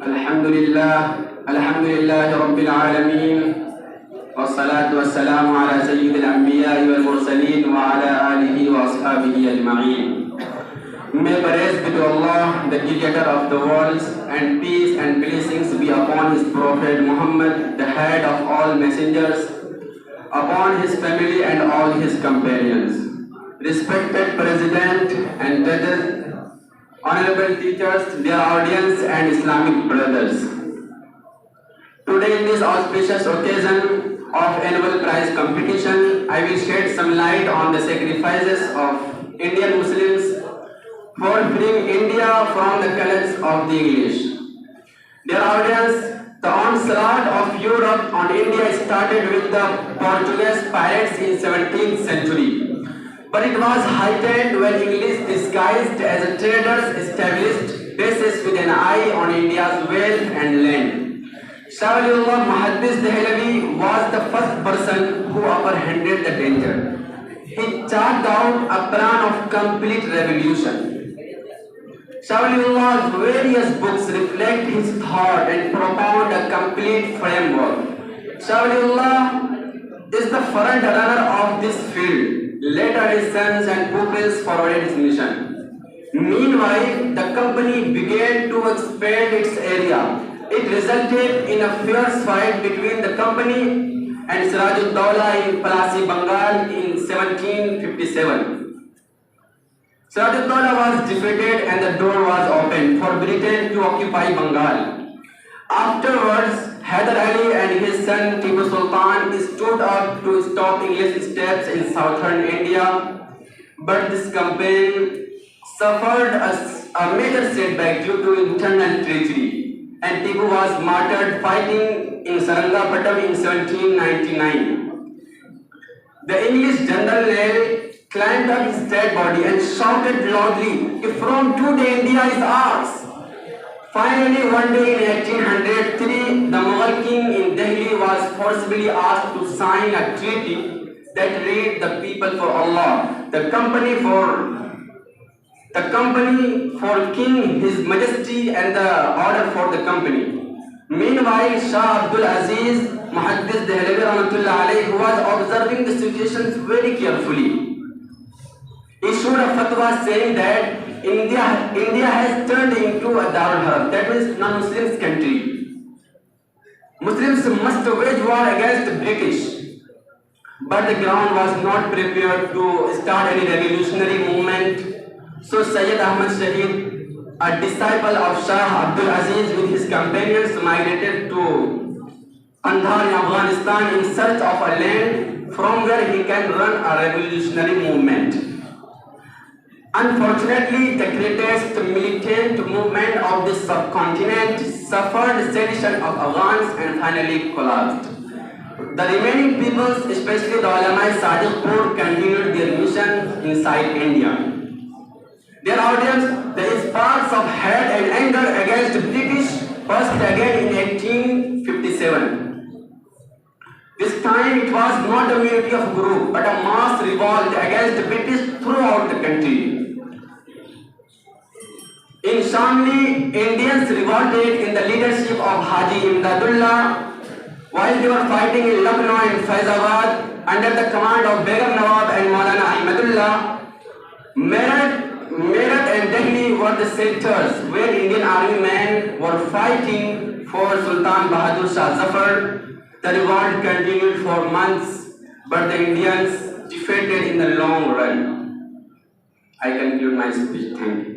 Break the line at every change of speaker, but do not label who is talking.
Alhamdulillah Rabbil Alameen. والصلاة والسلام على سيد الأنبياء والمرسلين وعلى آله وأصحابه أجمعين. May praise be to Allah, the Creator of the worlds, and peace and blessings be upon His Prophet Muhammad, the head of all messengers, upon his family and all his companions. Respected President and judges, honorable teachers, dear audience and Islamic brothers. Today in this auspicious occasion of annual prize competition, I will shed some light on the sacrifices of Indian Muslims for freeing India from the clutches of the English. Dear audience, the onslaught of Europe on India started with the Portuguese pirates in 17th century. But it was heightened when English disguised as traders established bases with an eye on India's wealth and land. Shawliullah Muhaddis Dehlavi was the first person who apprehended the danger. He charted out a plan of complete revolution. Shawliullah's various books reflect his thought and propound a complete framework. Shawliullah is the front runner of this field. Later his sons and pupils forwarded his mission. Meanwhile, the company began to expand its area. It resulted in a fierce fight between the company and Sirajuddaulah in Palasi, Bengal in 1757. Sirajuddaulah was defeated and the door was opened for Britain to occupy Bengal. Afterwards, Hyder Ali and his son Tipu Sultan stood up to stop English steps in southern India, but this campaign suffered a major setback due to internal treachery, and Tipu was martyred fighting in Sarangapattam in 1799. The English General Nell climbed up his dead body and shouted loudly, "From today India is ours." Finally, one day in 1803, the Mughal king in Delhi was forcibly asked to sign a treaty that read "The people for Allah, the company for King His Majesty, and the order for the company." Meanwhile, Shah Abdul Aziz Muhaddis Dehlavi Rahmatullah alayhi was observing the situations very carefully. He issued a fatwa saying that India has turned into a Darul Harb, that means non-Muslims country. Muslims must wage war against the British. But the ground was not prepared to start any revolutionary movement. So Sayyid Ahmad Shahid, a disciple of Shah Abdul Aziz with his companions, migrated to Kandahar in Afghanistan in search of a land from where he can run a revolutionary movement. Unfortunately, the greatest militant movement of this subcontinent suffered sedition of Afghans and finally collapsed. The remaining peoples, especially the ulama Sadiqpur, continued their mission inside India. Their audience, there is sparks of hate and anger against the British burst again in 1857. This time it was not a unity of group, but a mass revolt against the British throughout the country. In Shamli, Indians revolted in the leadership of Haji Imdadullah while they were fighting in Lucknow and Faizabad under the command of Begum Nawab and Maulana Ahmadullah. Meerut and Delhi were the centers where Indian army men were fighting for Sultan Bahadur Shah Zafar. The revolt continued for months, but the Indians defeated in the long run. I conclude my speech. Thank you.